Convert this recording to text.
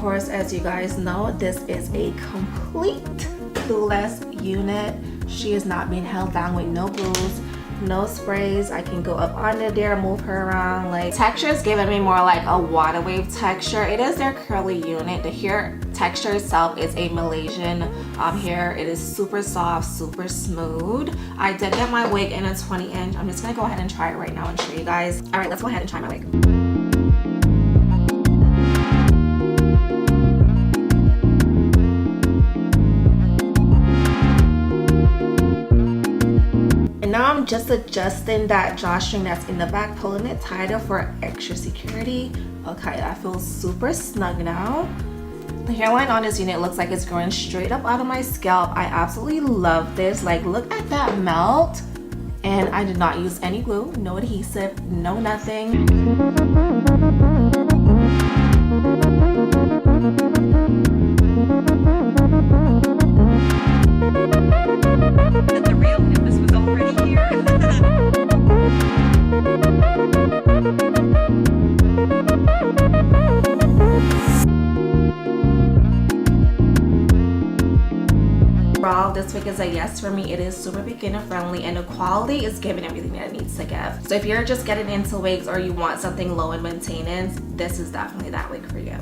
course, as you guys know, this is a complete Glueless unit. She is not being held down with no glues, no sprays. I can go up under there, move her around. Like, texture is giving me more like a water wave texture. It is their curly unit. The hair texture itself is a Malaysian hair. It is super soft, super smooth. I did get my wig in a 20-inch. I'm just gonna go ahead and try it right now and show you guys. All right, let's go ahead and try my wig. Now I'm just adjusting that drawstring that's in the back, pulling it tighter for extra security. Okay, that feels super snug now. The hairline on this unit looks like it's growing straight up out of my scalp. I absolutely love this. Like, look at that melt. And I did not use any glue, no adhesive, no nothing. The real Nimbus was already here. Overall, this wig is a yes for me. It is super beginner friendly and the quality is giving everything that it needs to give. So if you're just getting into wigs or you want something low in maintenance, this is definitely that wig for you.